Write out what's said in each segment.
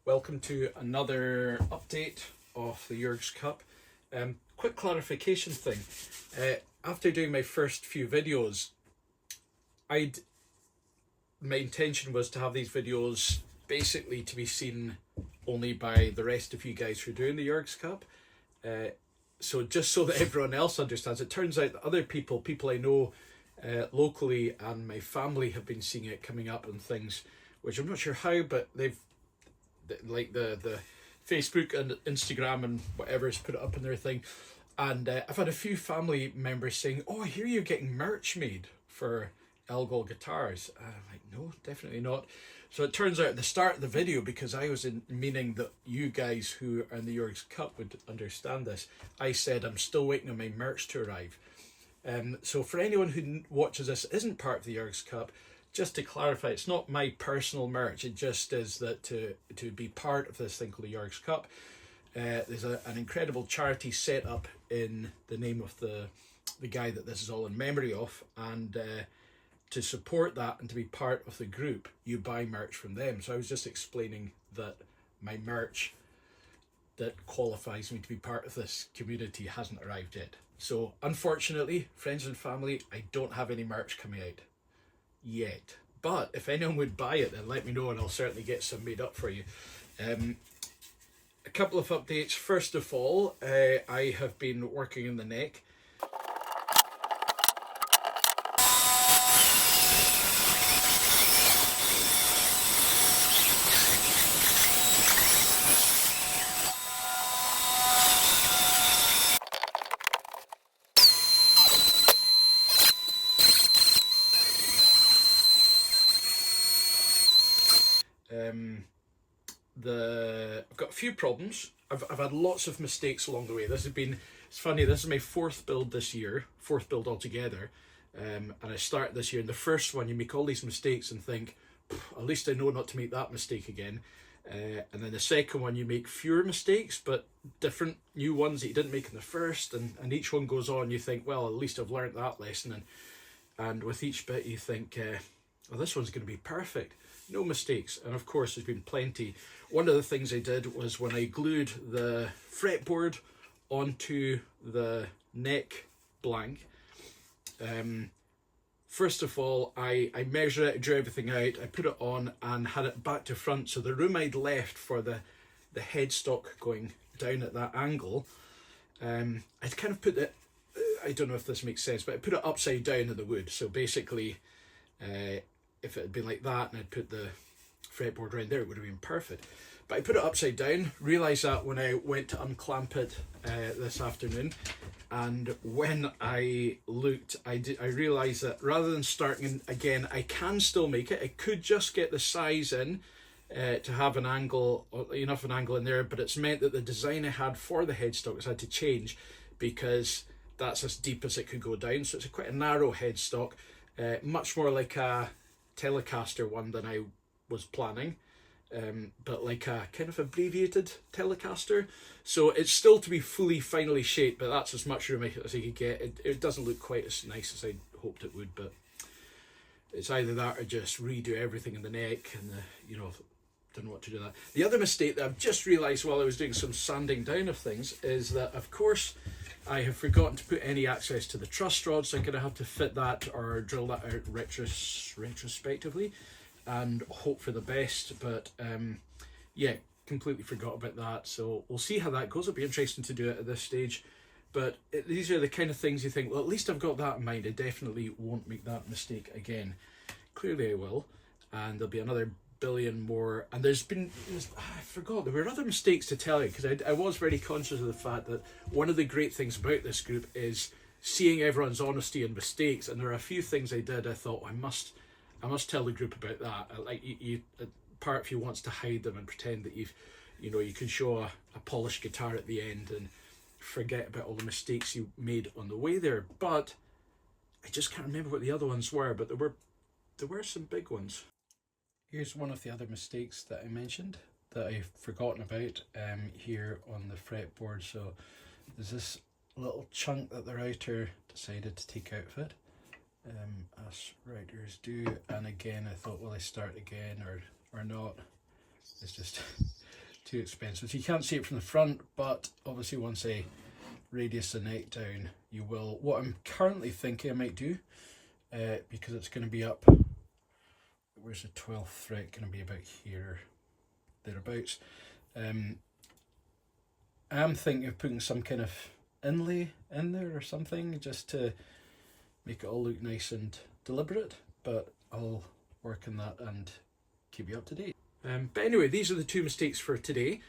welcome to another update of the Jurgs Cup. Quick clarification thing. After doing my first few videos, my intention was to have these videos basically to be seen only by the rest of you guys who are doing the Jurgs Cup. So just so that everyone else understands, it turns out that other people I know locally and my family have been seeing it coming up and things, which I'm not sure how, but they've, like the Facebook and Instagram and whatever has put it up in their thing. And I've had a few family members saying, "Oh, I hear you're getting merch made for Elgol guitars." I'm like, no, definitely not. So it turns out at the start of the video, because I was meaning that you guys who are in the Jurgs Cup would understand this, I said I'm still waiting on my merch to arrive. So for anyone who watches this isn't part of the Jurgs Cup, just to clarify, it's not my personal merch. It just is that to be part of this thing called the Jurgs Cup, there's an incredible charity set up in the name of the guy that this is all in memory of, and to support that and to be part of the group, you buy merch from them. So I was just explaining that my merch that qualifies me to be part of this community hasn't arrived yet. So unfortunately, friends and family, I don't have any merch coming out yet. But if anyone would buy it, then let me know and I'll certainly get some made up for you. A couple of updates. First of all, I have been working in the neck. I've got a few problems. I've had lots of mistakes along the way. It's funny, this is my fourth build this year, fourth build altogether. And I started this year, and the first one you make all these mistakes and think, at least I know not to make that mistake again. And then the second one you make fewer mistakes, but different new ones that you didn't make in the first, and each one goes on, you think, well, at least I've learned that lesson. And with each bit you think, well, this one's going to be perfect. No mistakes. And of course there's been plenty. One of the things I did was when I glued the fretboard onto the neck blank, first of all I measured it, drew everything out, I put it on and had it back to front, so the room I'd left for the headstock going down at that angle, I'd kind of put it, I don't know if this makes sense, but I put it upside down in the wood. So basically if it had been like that and I'd put the fretboard around there, it would have been perfect. But I put it upside down, realised that when I went to unclamp it this afternoon, and when I looked, I realised that rather than starting again, I can still make it. I could just get the size in to have an angle, enough of an angle in there, but it's meant that the design I had for the headstock has had to change because that's as deep as it could go down. So it's quite a narrow headstock, much more like a Telecaster one than I was planning, but like a kind of abbreviated Telecaster. So it's still to be fully finally shaped, but that's as much room as I could get. It doesn't look quite as nice as I hoped it would, but it's either that or just redo everything in the neck, and don't know what to do that. The other mistake that I've just realised while I was doing some sanding down of things is that, of course, I have forgotten to put any access to the truss rod, so I'm going to have to fit that or drill that out retrospectively and hope for the best. But yeah, completely forgot about that. So we'll see how that goes. It'll be interesting to do it at this stage. But these are the kind of things you think, well, at least I've got that in mind. I definitely won't make that mistake again. Clearly I will. And there'll be another billion more, and I forgot there were other mistakes to tell you, because I was very conscious of the fact that one of the great things about this group is seeing everyone's honesty and mistakes, and there are a few things I did I thought I must tell the group about that. Like you part of you wants to hide them and pretend that you can show a polished guitar at the end and forget about all the mistakes you made on the way there. But I just can't remember what the other ones were, but there were some big ones. Here's one of the other mistakes that I mentioned that I've forgotten about here on the fretboard. So there's this little chunk that the router decided to take out of it, as routers do. And again, I thought, will I start again or not? It's just too expensive. So you can't see it from the front, but obviously once I radius the neck down, you will. What I'm currently thinking I might do, because it's going to be up, where's the 12th thread, going to be about here, thereabouts. I'm thinking of putting some kind of inlay in there or something, just to make it all look nice and deliberate, but I'll work on that and keep you up to date. But anyway, these are the two mistakes for today.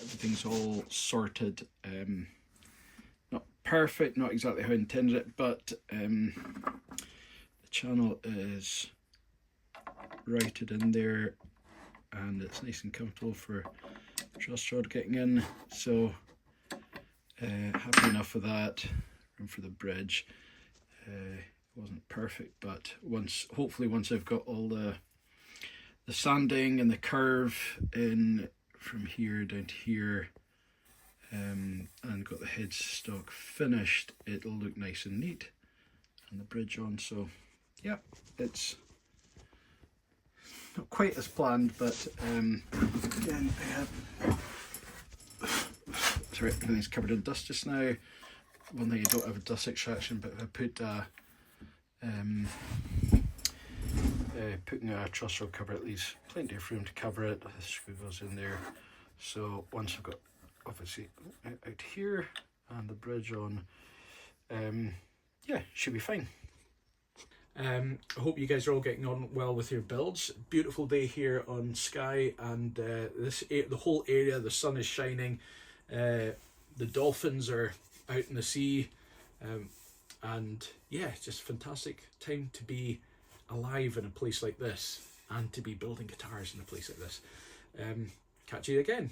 Everything's all sorted, not perfect, not exactly how I intended it, but the channel is routed in there and it's nice and comfortable for truss rod getting in, so happy enough with that. Room for the bridge, wasn't perfect, but hopefully once I've got all the sanding and the curve in from here down to here, and got the headstock finished, it'll look nice and neat, and the bridge on. So yeah, it's not quite as planned, but again, sorry, everything's covered in dust just now. One thing, I don't have a dust extraction, but if I put putting a truss rod cover, it leaves plenty of room to cover it. The screw goes in there. So once I've got obviously out here and the bridge on, yeah, should be fine. I hope you guys are all getting on well with your builds. Beautiful day here on Skye, and the whole area, the sun is shining, the dolphins are out in the sea, and yeah, just fantastic time to be alive in a place like this and to be building guitars in a place like this. Catch you again.